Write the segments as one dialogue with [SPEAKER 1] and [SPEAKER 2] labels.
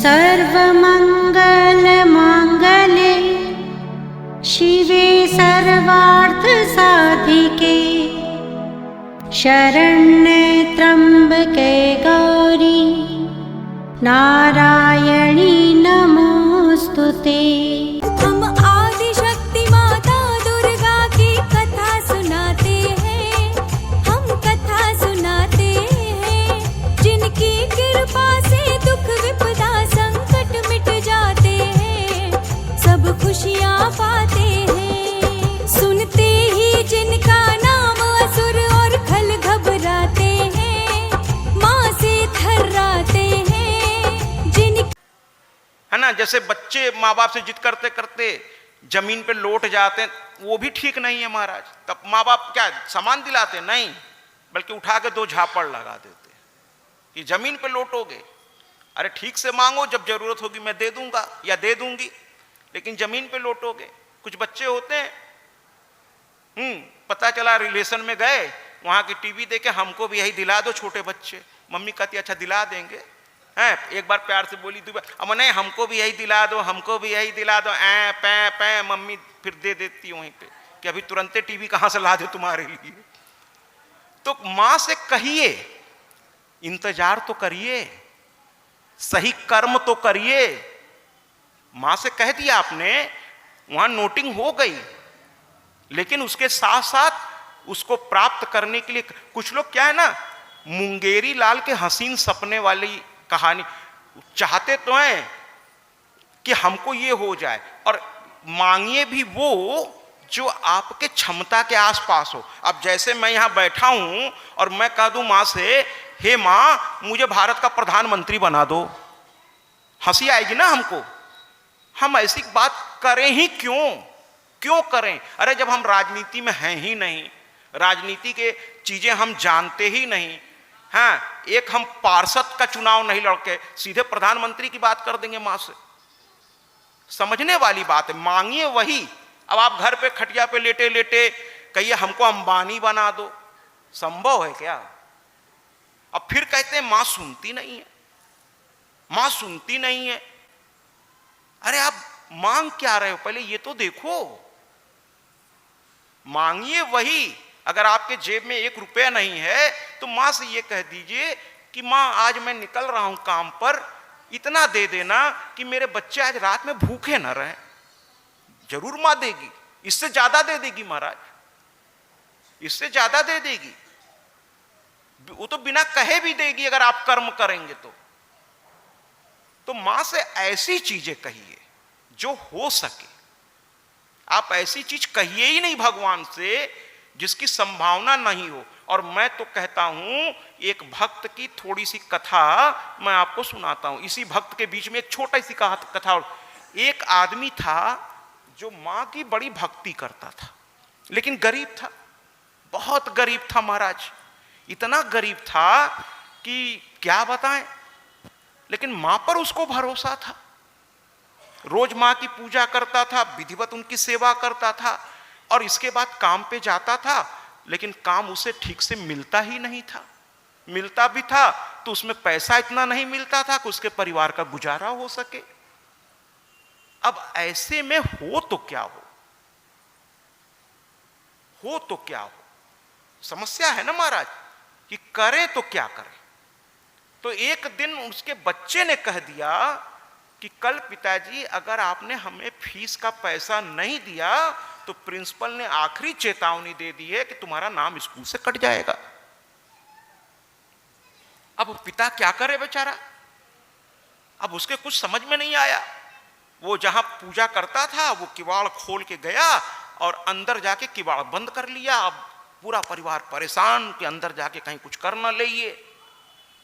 [SPEAKER 1] सर्वमङ्गलमाङ्गल्ये शिवे सर्वार्थसाधिके शरण्ये त्र्यम्बके गौरी नारायणी नमोस्तुते।
[SPEAKER 2] हम आदिशक्ति माता दुर्गा की कथा सुनाते हैं, हम कथा सुनाते हैं। जिनकी कृपा से दुख विपदा संकट मिट जाते हैं, सब खुशियाँ पाते हैं। सुनते ही जिनका नाम असुर और खल घबराते हैं, माँ से थर्राते हैं।
[SPEAKER 3] है ना, जैसे बच्चे माँ बाप से जिद करते करते जमीन पे लौट जाते हैं, वो भी ठीक नहीं है महाराज। तब माँ बाप क्या सामान दिलाते? नहीं, बल्कि उठा के 2 झापड़ लगा देते कि जमीन पे लौटोगे। अरे ठीक से मांगो, जब जरूरत होगी मैं दे दूंगा या दे दूंगी, लेकिन जमीन पे लौटोगे। कुछ बच्चे होते हैं, पता चला रिलेशन में गए, वहां की टीवी देखे, हमको भी यही दिला दो। छोटे बच्चे, मम्मी कहती अच्छा दिला देंगे। एक बार प्यार से बोली, 2 बार, अब नहीं हमको भी यही दिला दो, हमको भी यही दिला दो। पै पै मम्मी फिर दे देती वहीं पे कि अभी तुरंते टीवी कहां से ला दे तुम्हारे लिए। तो मां से कहिए, इंतजार तो करिए, सही कर्म तो करिए। मां से कह दिया आपने, वहां नोटिंग हो गई, लेकिन उसके साथ साथ उसको प्राप्त करने के लिए कुछ लोग क्या है ना, मुंगेरी लाल के हसीन सपने वाली कहानी चाहते तो हैं कि हमको ये हो जाए, और मांगिए भी वो जो आपके क्षमता के आसपास हो। अब जैसे मैं यहां बैठा हूं और मैं कह दूं मां से, हे मां मुझे भारत का प्रधानमंत्री बना दो, हंसी आएगी ना हमको। हम ऐसी बात करें ही क्यों करें? अरे जब हम राजनीति में हैं ही नहीं, राजनीति के चीजें हम जानते ही नहीं, हाँ, एक हम पार्षद का चुनाव नहीं लड़के सीधे प्रधानमंत्री की बात कर देंगे मां से। समझने वाली बात है, मांगिए वही। अब आप घर पे खटिया पे लेटे लेटे कहिए हमको अंबानी बना दो, संभव है क्या? अब फिर कहते हैं मां सुनती नहीं है, मां सुनती नहीं है। अरे आप मांग क्या रहे हो, पहले ये तो देखो। मांगिए वही। अगर आपके जेब में 1 रुपया नहीं है तो मां से ये कह दीजिए कि मां आज मैं निकल रहा हूं काम पर, इतना दे देना कि मेरे बच्चे आज रात में भूखे ना रहें। जरूर मां देगी, इससे ज्यादा दे देगी महाराज, इससे ज्यादा दे देगी। वो तो बिना कहे भी देगी अगर आप कर्म करेंगे तो मां से ऐसी चीजें कहिए जो हो सके। आप ऐसी चीज कहिए ही नहीं भगवान से जिसकी संभावना नहीं हो। और मैं तो कहता हूं, एक भक्त की थोड़ी सी कथा मैं आपको सुनाता हूं। इसी भक्त के बीच में एक छोटा सी कथा। और एक आदमी था जो मां की बड़ी भक्ति करता था, लेकिन गरीब था, बहुत गरीब था महाराज। इतना गरीब था कि क्या बताएं, लेकिन मां पर उसको भरोसा था। रोज मां की पूजा करता था, विधिवत उनकी सेवा करता था, और इसके बाद काम पे जाता था, लेकिन काम उसे ठीक से मिलता ही नहीं था। मिलता भी था तो उसमें पैसा इतना नहीं मिलता था कि उसके परिवार का गुजारा हो सके। अब ऐसे में हो तो क्या हो तो क्या हो? समस्या है ना महाराज कि करें तो क्या करें। तो एक दिन उसके बच्चे ने कह दिया कि कल पिताजी अगर आपने हमें फीस का पैसा नहीं दिया तो प्रिंसिपल ने आखिरी चेतावनी दे दी है कि तुम्हारा नाम स्कूल से कट जाएगा। अब पिता क्या करे बेचारा, अब उसके कुछ समझ में नहीं आया। वो जहां पूजा करता था वो किवाड़ खोल के गया और अंदर जाके किवाड़ बंद कर लिया। अब पूरा परिवार परेशान कि अंदर जाके कहीं कुछ कर ना लिए,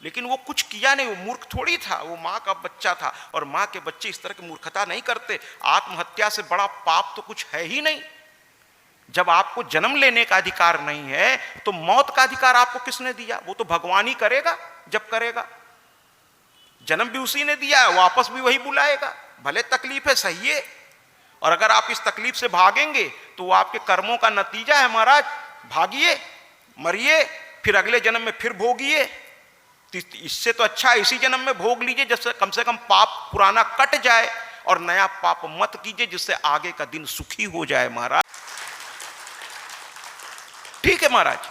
[SPEAKER 3] लेकिन वो कुछ किया नहीं। वो मूर्ख थोड़ी था, वो माँ का बच्चा था, और माँ के बच्चे इस तरह की मूर्खता नहीं करते। आत्महत्या से बड़ा पाप तो कुछ है ही नहीं। जब आपको जन्म लेने का अधिकार नहीं है तो मौत का अधिकार आपको किसने दिया? वो तो भगवान ही करेगा जब करेगा। जन्म भी उसी ने दिया है, वापस भी वही बुलाएगा। भले तकलीफ है, सही है, और अगर आप इस तकलीफ से भागेंगे तो वो आपके कर्मों का नतीजा है महाराज। भागिए, मरिए, फिर अगले जन्म में फिर भोगिए। इससे तो अच्छा इसी जन्म में भोग लीजिए, जिससे कम से कम पाप पुराना कट जाए, और नया पाप मत कीजिए जिससे आगे का दिन सुखी हो जाए महाराज। ठीक है महाराज,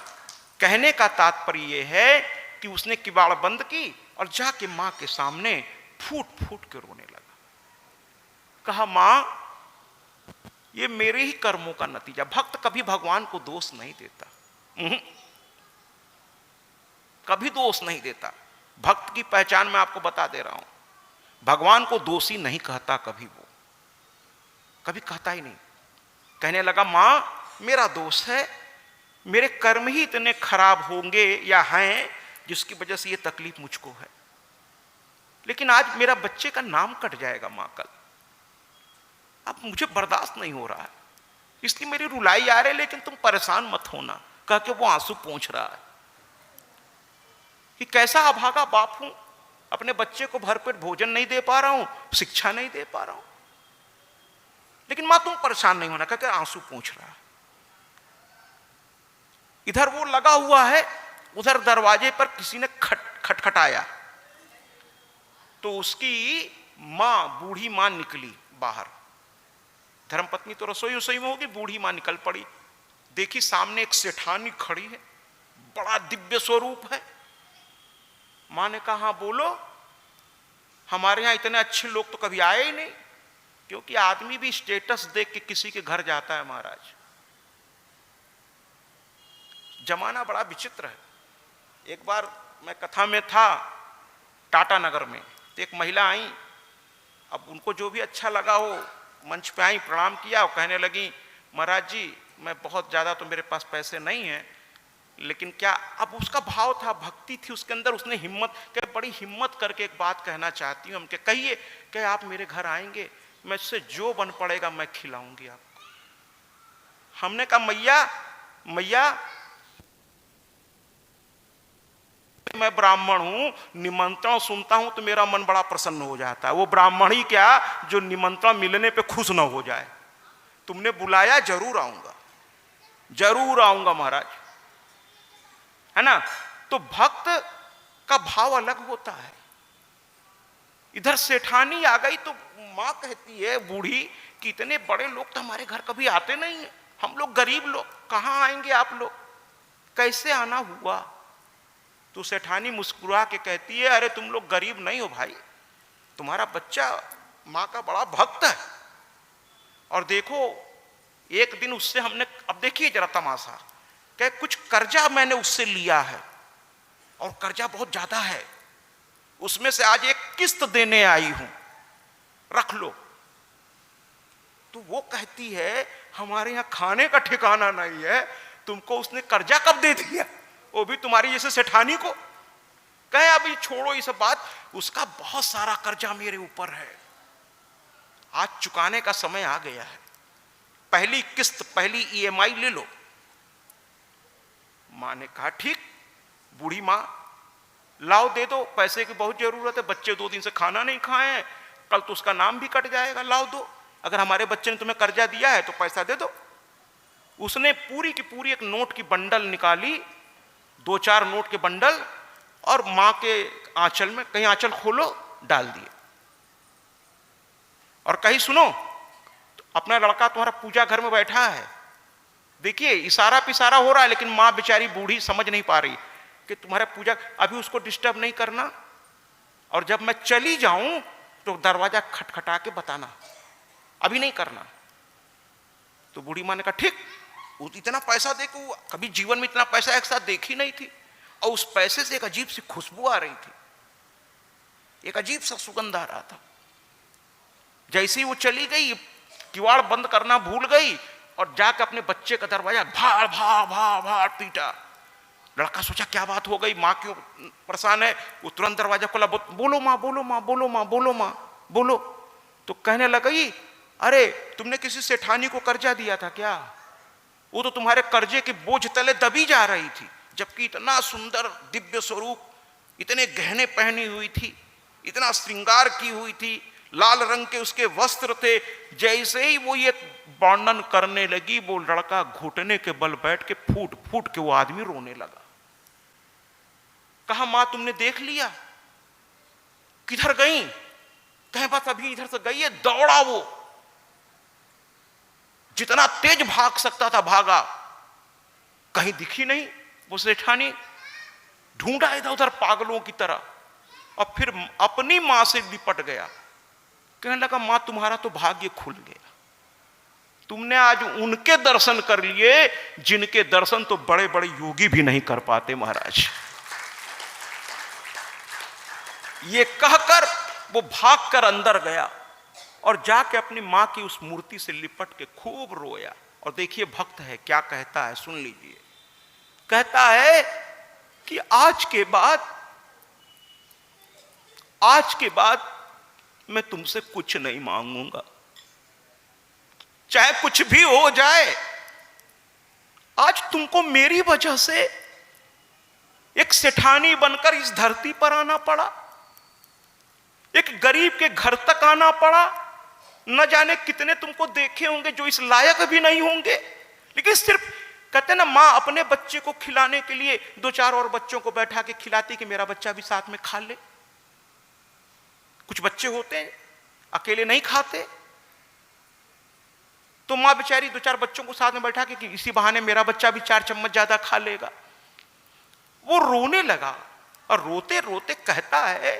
[SPEAKER 3] कहने का तात्पर्य यह है कि उसने किवाड़ बंद की और जाके मां के सामने फूट फूट के रोने लगा। कहा, मां, ये मेरे ही कर्मों का नतीजा। भक्त कभी भगवान को दोष नहीं देता, कभी दोष नहीं देता। भक्त की पहचान मैं आपको बता दे रहा हूं, भगवान को दोषी नहीं कहता कभी, वो कभी कहता ही नहीं। कहने लगा, मां, मेरा दोष है, मेरे कर्म ही इतने खराब होंगे या हैं जिसकी वजह से ये तकलीफ मुझको है, लेकिन आज मेरा बच्चे का नाम कट जाएगा मां कल। अब मुझे बर्दाश्त नहीं हो रहा है, इसलिए मेरी रुलाई आ रही है, लेकिन तुम परेशान मत होना। कह के वो आंसू पोंछ रहा है कि कैसा अभागा बाप हूं, अपने बच्चे को भरपेट भोजन नहीं दे पा रहा हूं, शिक्षा नहीं दे पा रहा हूं, लेकिन मां तुम परेशान नहीं होना, कह के आंसू पोंछ रहा है। इधर वो लगा हुआ है, उधर दरवाजे पर किसी ने खटखटाया, तो उसकी मां, बूढ़ी मां निकली बाहर। धर्मपत्नी तो रसोई में होगी, बूढ़ी मां निकल पड़ी। देखी सामने एक सेठानी खड़ी है, बड़ा दिव्य स्वरूप है। मां ने कहा, हाँ बोलो। हमारे यहां इतने अच्छे लोग तो कभी आए ही नहीं, क्योंकि आदमी भी स्टेटस देख के किसी के घर जाता है महाराज। जमाना बड़ा विचित्र है। एक बार मैं कथा में था टाटा नगर में, तो एक महिला आई, अब उनको जो भी अच्छा लगा हो मंच पे आई, प्रणाम किया और कहने लगी, महाराज जी मैं बहुत ज़्यादा तो मेरे पास पैसे नहीं हैं, लेकिन क्या, अब उसका भाव था, भक्ति थी उसके अंदर, उसने हिम्मत, क्या बड़ी हिम्मत करके एक बात कहना चाहती हूँ। हम क्या कहिए, क्या आप मेरे घर आएंगे, मैं इससे जो बन पड़ेगा मैं खिलाऊंगी आपको। हमने कहा, मैया मैं ब्राह्मण हूं, निमंत्रण सुनता हूं तो मेरा मन बड़ा प्रसन्न हो जाता है। वो ब्राह्मण ही क्या जो निमंत्रण मिलने पे खुश ना हो जाए। तुमने बुलाया, जरूर आऊंगा, जरूर आऊंगा महाराज, है ना। तो भक्त का भाव अलग होता है। इधर सेठानी आ गई तो मां कहती है बूढ़ी कि इतने बड़े लोग तो हमारे घर कभी आते नहीं है, हम लोग गरीब लोग कहां आएंगे, आप लोग कैसे आना हुआ। तो सेठानी मुस्कुरा के कहती है, अरे तुम लोग गरीब नहीं हो भाई, तुम्हारा बच्चा मां का बड़ा भक्त है। और देखो एक दिन उससे हमने, अब देखिए जरा तमाशा, क्या कुछ कर्जा मैंने उससे लिया है और कर्जा बहुत ज्यादा है, उसमें से आज एक किस्त देने आई हूं, रख लो। तो वो कहती है, हमारे यहां खाने का ठिकाना नहीं है, तुमको उसने कर्जा कब दे दिया, वो भी तुम्हारी जैसे सेठानी को। कहे अभी छोड़ो ये सब बात, उसका बहुत सारा कर्जा मेरे ऊपर है, आज चुकाने का समय आ गया है, पहली किस्त, पहली ईएमआई ले लो। मां ने कहा, ठीक। बूढ़ी मां, लाओ दे दो, पैसे की बहुत जरूरत है, बच्चे 2 दिन से खाना नहीं खाए हैं, कल तो उसका नाम भी कट जाएगा, लाओ दो, अगर हमारे बच्चे ने तुम्हें कर्जा दिया है तो पैसा दे दो। उसने पूरी की पूरी एक नोट की बंडल निकाली, 2-4 नोट के बंडल, और मां के आंचल में, कहीं आंचल खोलो, डाल दिए। और कहीं सुनो, अपना लड़का तुम्हारा पूजा घर में बैठा है, देखिए इशारा पिसारा हो रहा है, लेकिन मां बेचारी बूढ़ी समझ नहीं पा रही कि तुम्हारा पूजा, अभी उसको डिस्टर्ब नहीं करना, और जब मैं चली जाऊं तो दरवाजा खटखटा के बताना, अभी नहीं करना। तो बूढ़ी मां ने कहा, ठीक। इतना पैसा देखो, कभी जीवन में इतना पैसा एक साथ देखी नहीं थी, और उस पैसे से एक अजीब सी खुशबू आ रही थी, एक अजीब सा सुगंध आ रहा था। जैसे ही वो चली गई, किवाड़ बंद करना भूल गई और जाकर अपने बच्चे का दरवाजा भाड़ भाड़ भाड़ भाड़ पीटा। लड़का सोचा क्या बात हो गई, माँ क्यों परेशान है, वो तुरंत दरवाजा खोला, बोलो माँ, बोलो माँ, बोलो माँ, बोलो माँ, बोलो। तो कहने लगी, अरे तुमने किसी सेठानी को कर्जा दिया था क्या, वो तो तुम्हारे कर्जे के बोझ तले दबी जा रही थी, जबकि इतना सुंदर दिव्य स्वरूप, इतने गहने पहनी हुई थी, इतना श्रृंगार की हुई थी, लाल रंग के उसके वस्त्र थे। जैसे ही वो ये वर्णन करने लगी, वो लड़का घुटने के बल बैठ के फूट फूट के वो आदमी रोने लगा। कहा मां तुमने देख लिया, किधर गई? कहे बस अभी इधर से गई है। दौड़ा वो, जितना तेज भाग सकता था भागा, कहीं दिखी नहीं वो सेठानी। ढूंढा इधर उधर पागलों की तरह, और फिर अपनी मां से लिपट गया। कहने लगा मां तुम्हारा तो भाग्य खुल गया, तुमने आज उनके दर्शन कर लिए जिनके दर्शन तो बड़े बड़े योगी भी नहीं कर पाते महाराज। ये कहकर वो भागकर अंदर गया और जाके अपनी मां की उस मूर्ति से लिपट के खूब रोया। और देखिए भक्त है क्या कहता है, सुन लीजिए। कहता है कि आज के बाद मैं तुमसे कुछ नहीं मांगूंगा, चाहे कुछ भी हो जाए। आज तुमको मेरी वजह से एक सेठानी बनकर इस धरती पर आना पड़ा, एक गरीब के घर तक आना पड़ा। न जाने कितने तुमको देखे होंगे जो इस लायक भी नहीं होंगे, लेकिन सिर्फ कहते ना मां अपने बच्चे को खिलाने के लिए दो चार और बच्चों को बैठा के खिलाती कि मेरा बच्चा भी साथ में खा ले। कुछ बच्चे होते हैं अकेले नहीं खाते, तो मां बेचारी दो चार बच्चों को साथ में बैठा के कि इसी बहाने मेरा बच्चा भी 4 चम्मच ज्यादा खा लेगा। वो रोने लगा और रोते रोते कहता है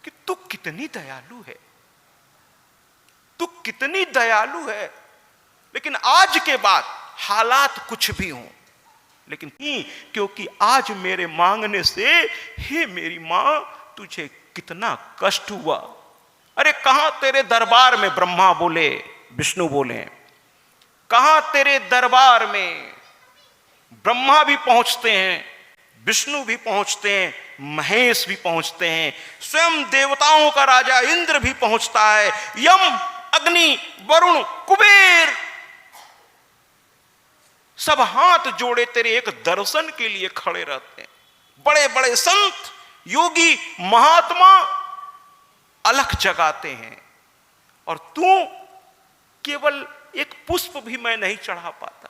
[SPEAKER 3] कि तू कितनी दयालु है, तू कितनी दयालु है। लेकिन आज के बाद हालात कुछ भी हों, लेकिन क्योंकि आज मेरे मांगने से हे मेरी मां तुझे कितना कष्ट हुआ। अरे कहां तेरे दरबार में ब्रह्मा बोले, विष्णु बोले, कहां तेरे दरबार में ब्रह्मा भी पहुंचते हैं, विष्णु भी पहुंचते हैं, महेश भी पहुंचते हैं, स्वयं देवताओं का राजा इंद्र भी पहुंचता है, यम, अग्नि, वरुण, कुबेर सब हाथ जोड़े तेरे एक दर्शन के लिए खड़े रहते हैं। बड़े बड़े संत, योगी, महात्मा अलख जगाते हैं, और तू केवल एक पुष्प भी मैं नहीं चढ़ा पाता।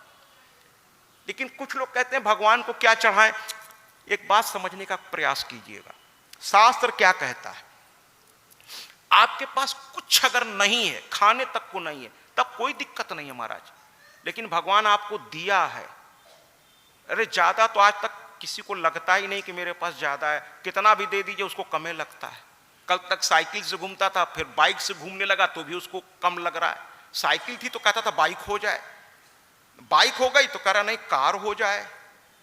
[SPEAKER 3] लेकिन कुछ लोग कहते हैं भगवान को क्या चढ़ाएं। एक बात समझने का प्रयास कीजिएगा, शास्त्र क्या कहता है। आपके पास कुछ अगर नहीं है, खाने तक को नहीं है, तब कोई दिक्कत नहीं है महाराज, लेकिन भगवान आपको दिया है। अरे ज्यादा तो आज तक किसी को लगता ही नहीं कि मेरे पास ज्यादा है, कितना भी दे दीजिए उसको कम ही लगता है। कल तक साइकिल से घूमता था, फिर बाइक से घूमने लगा तो भी उसको कम लग रहा है। साइकिल थी तो कहता था बाइक हो जाए, बाइक हो गई तो कह रहा नहीं कार हो जाए।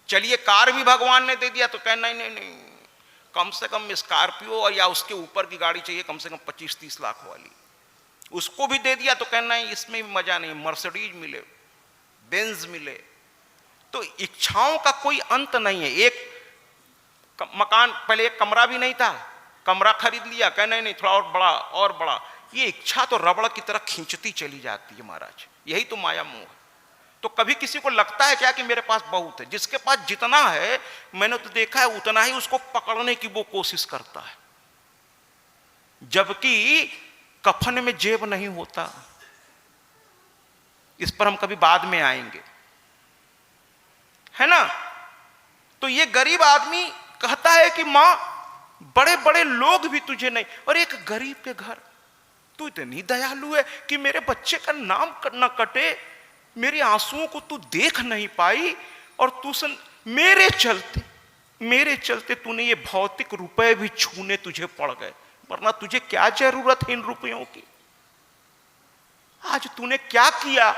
[SPEAKER 3] चलिए कार भी भगवान ने दे दिया तो कह नहीं नहीं नहीं, कम से कम स्कॉर्पियो और या उसके ऊपर की गाड़ी चाहिए, कम से कम 25-30 लाख वाली। उसको भी दे दिया तो कहना नहीं इसमें भी मजा नहीं, मर्सिडीज मिले, बेंज मिले। तो इच्छाओं का कोई अंत नहीं है। एक मकान, पहले एक कमरा भी नहीं था, कमरा खरीद लिया, कह नहीं नहीं थोड़ा और बड़ा और बड़ा। ये इच्छा तो रबड़ की तरह खींचती चली जाती है महाराज, यही तो माया मोह है। तो कभी किसी को लगता है क्या कि मेरे पास बहुत है। जिसके पास जितना है, मैंने तो देखा है उतना ही उसको पकड़ने की वो कोशिश करता है, जबकि कफन में जेब नहीं होता। इस पर हम कभी बाद में आएंगे, है ना। तो ये गरीब आदमी कहता है कि मां बड़े बड़े लोग भी तुझे नहीं, और एक गरीब के घर तू इतनी दयालु है कि मेरे बच्चे का नाम न कटे, मेरे आंसुओं को तू देख नहीं पाई, और तू मेरे चलते तूने ये भौतिक रुपए भी छूने तुझे पड़ गए, वरना तुझे क्या जरूरत है इन रुपयों की। आज तूने क्या किया।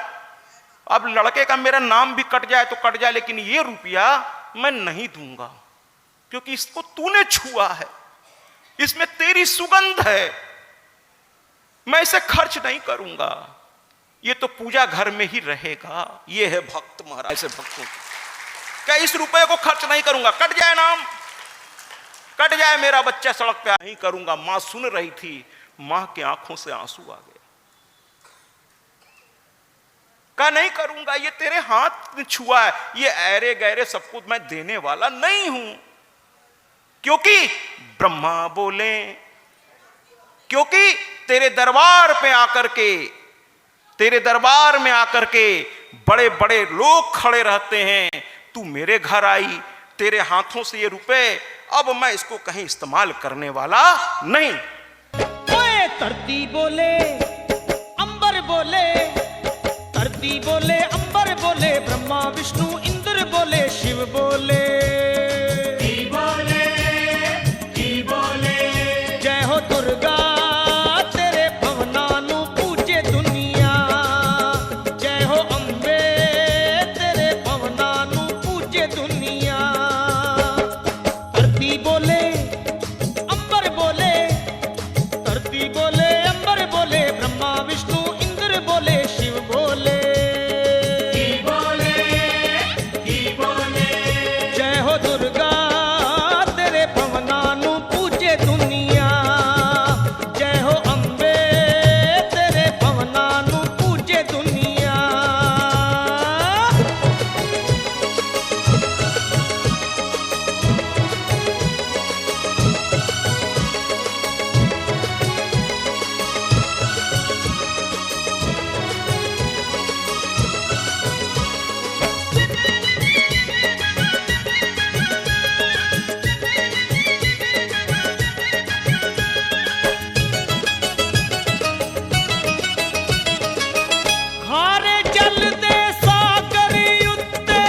[SPEAKER 3] अब लड़के का मेरा नाम भी कट जाए तो कट जाए, लेकिन ये रुपया मैं नहीं दूंगा, क्योंकि इसको तूने छुआ है, इसमें तेरी सुगंध है, मैं इसे खर्च नहीं करूंगा, ये तो पूजा घर में ही रहेगा। ये है भक्त महाराज। ऐसे भक्तों क्या इस रुपए को खर्च नहीं करूंगा, कट जाए नाम, कट जाए मेरा बच्चा सड़क पे, नहीं करूंगा। मां सुन रही थी, मां की आंखों से आंसू आ गए, कहा नहीं करूंगा, ये तेरे हाथ में छुआ है, ये ऐरे गहरे सब कुछ मैं देने वाला नहीं हूं। क्योंकि ब्रह्मा बोले, क्योंकि तेरे दरबार पे आकर के, तेरे दरबार में आकर के बड़े बड़े लोग खड़े रहते हैं, तू मेरे घर आई, तेरे हाथों से ये रुपए अब मैं इसको कहीं इस्तेमाल करने वाला नहीं।
[SPEAKER 4] ओए धरती बोले अंबर बोले, धरती बोले अंबर बोले, ब्रह्मा विष्णु इंद्र बोले, शिव बोले, जय हो दुर्गा तेरे भवना नु पूजे दुनिया, जय हो अंबे तेरे भवना नु पूजे दुनिया। धरती बोले अंबर बोले, धरती बोले अंबर बोले, ब्रह्मा विष्णु इंद्र बोले, शिव बोले, जय हो दुर्गा तेरे भवना नु पूजे दुनिया, जय हो अंबे तेरे भवना नु पूजे दुनिया। खारे जल दे सागर उत्ते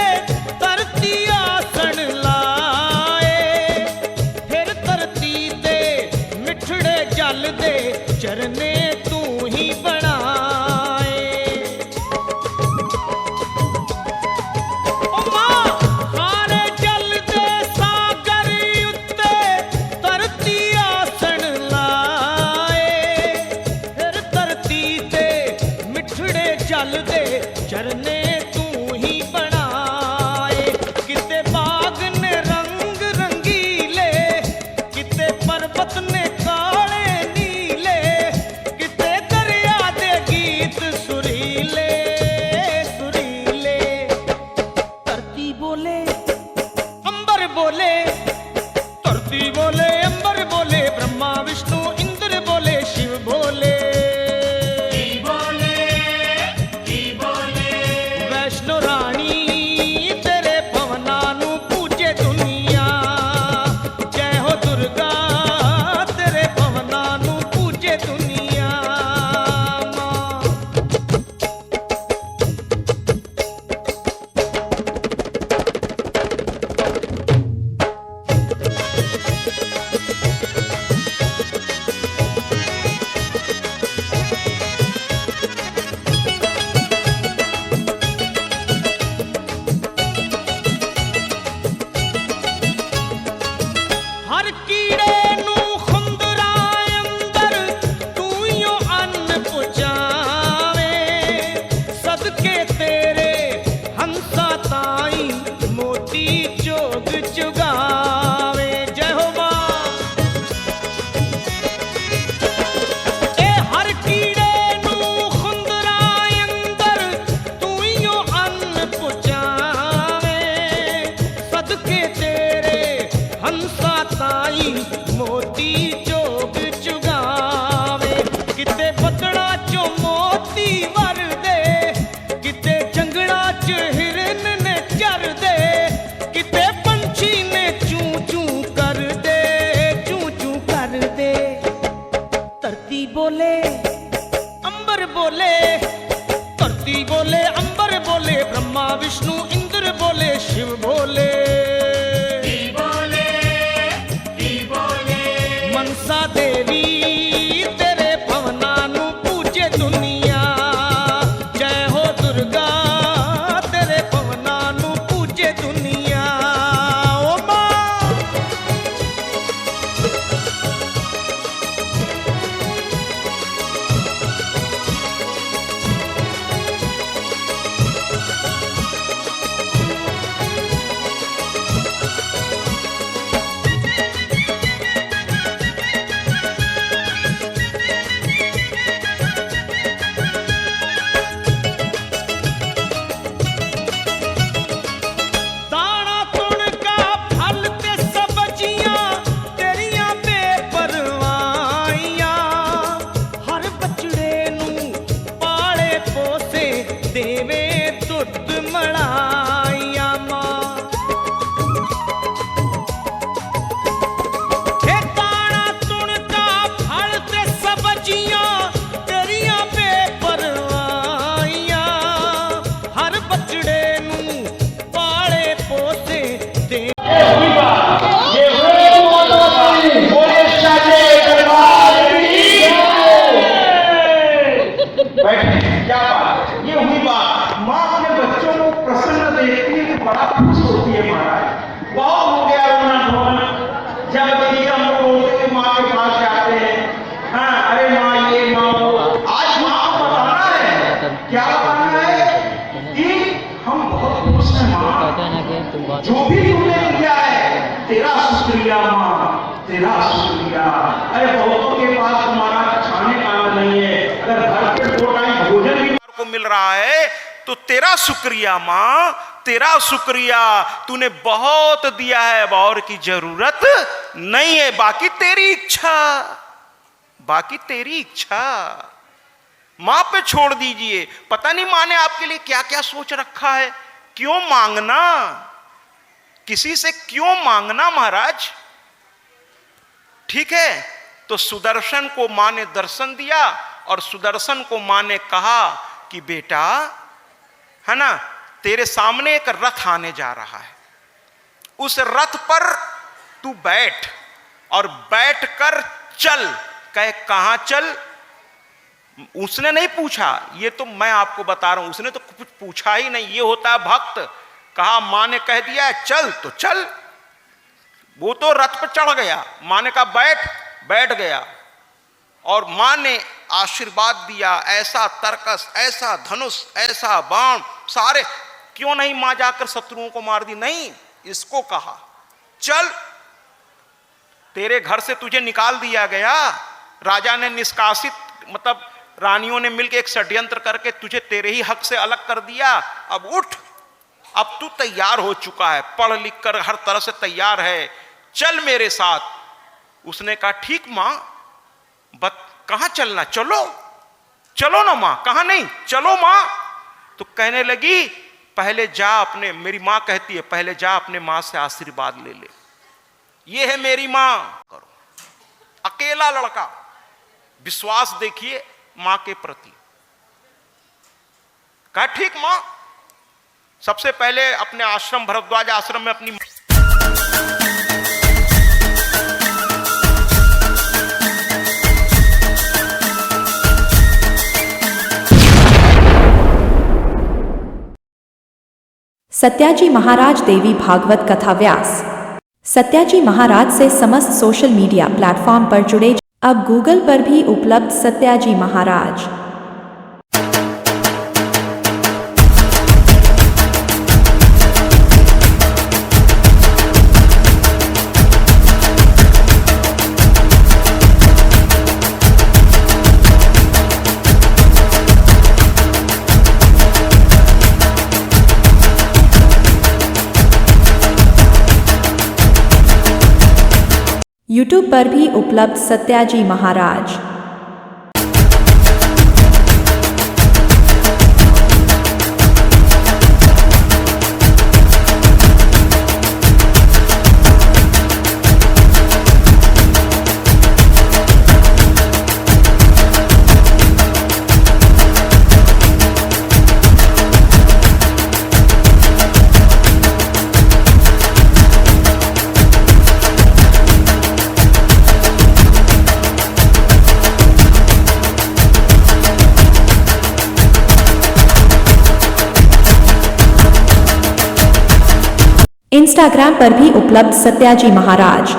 [SPEAKER 4] धरती आसन लाए, फिर धरती दे मिठड़े जल दे चरने तू ही बनाए। ओ मां खारे जल दे सागर उत्ते धरती आसन लाए, फिर धरती दे मिठड़े जल दे चरने तू ही बनाए। किते बाग ने रंग रंगीले, किते पर्वत ने काले नीले, किते दरिया दे गीत सुरीले सुरीले। धरती बोले अंबर बोले, धरती बोले अंबर बोले, ब्रह्मा विष्णु इंद्र बोले, शिव बोले, वैष्णो रानी तेरे भवना नु पूजे दुनिया, जय हो दुर्गा तेरे भवना नु पूजे दुनिया। मां हर कीड़े नू खुंदरा अंदर तू यो अन्न पुचावे, सदके तेरे हंसा ताई मोती जोग चुगावे। जय हो मां ए हर कीड़े नू खुंदरा अंदर तू यो अन्न पुचावे, सदके तेरे हंसा ताई मोती जोग चुगावे। किते बदड़ा चो मोती वर दे, किते जंगड़ा च हिरन ने चर दे, किते पंछी ने चूं चूं कर दे, चूं चूं कर दे। धरती बोले अंबर बोले, धरती बोले अंबर बोले, ब्रह्मा विष्णु इंद्र बोले, शिव बोले, मनसा देवी तेरे भवना नु पूजे दुनिया, जय हो दुर्गा तेरे भवना नु पूजे दुनिया। ओ मां
[SPEAKER 3] तेरा शुक्रिया। अरे बहुतों के पास तुम्हारा खाने का नहीं है, अगर घर पे 2 टाइम भोजन भी को मिल रहा है तो तेरा शुक्रिया माँ, तेरा शुक्रिया, तूने बहुत दिया है, अब और की जरूरत नहीं है, बाकी तेरी इच्छा, बाकी तेरी इच्छा मां पे छोड़ दीजिए। पता नहीं मां ने आपके लिए क्या क्या सोच रखा है। क्यों मांगना, किसी से क्यों मांगना महाराज? ठीक है, तो सुदर्शन को मां ने दर्शन दिया और सुदर्शन को मां ने कहा कि बेटा है ना, तेरे सामने एक रथ आने जा रहा है, उस रथ पर तू बैठ और बैठकर चल। कहे कहां चल? उसने नहीं पूछा, ये तो मैं आपको बता रहा हूं, उसने तो कुछ पूछा ही नहीं, ये होता है भक्त। कहा मां ने कह दिया चल तो चल, वो तो रथ पर चढ़ गया। मां ने कहा बैठ, बैठ गया और मां ने आशीर्वाद दिया, ऐसा तरकस, ऐसा धनुष, ऐसा बाण, सारे। क्यों नहीं मां जाकर शत्रुओं को मार दी? नहीं, इसको कहा चल, तेरे घर से तुझे निकाल दिया गया, राजा ने निष्कासित, मतलब रानियों ने मिलकर एक षड्यंत्र करके तुझे तेरे ही हक से अलग कर दिया। अब उठ, अब तू तैयार हो चुका है, पढ़ लिख कर हर तरह से तैयार है, चल मेरे साथ। उसने कहा ठीक मां, कहां चलना? चलो चलो ना मां। कहा नहीं, चलो मां। तो कहने लगी पहले जा अपने, मेरी मां कहती है पहले जा अपने मां से आशीर्वाद ले ले, ये है मेरी मां। करो, अकेला लड़का, विश्वास देखिए मां के प्रति। कहा ठीक मां। सबसे पहले अपने आश्रम, भरद्वाज आश्रम में अपनी
[SPEAKER 5] सत्याजी महाराज देवी भागवत कथा व्यास। सत्याजी महाराज से समस्त सोशल मीडिया प्लेटफॉर्म पर जुड़े। अब गूगल पर भी उपलब्ध सत्याजी महाराज। यूट्यूब पर भी उपलब्ध सत्याजी महाराज। इंस्टाग्राम पर भी उपलब्ध सत्याजी महाराज।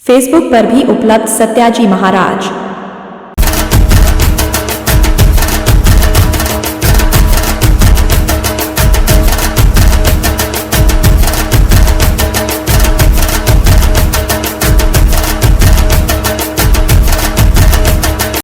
[SPEAKER 5] फेसबुक पर भी उपलब्ध सत्याजी महाराज।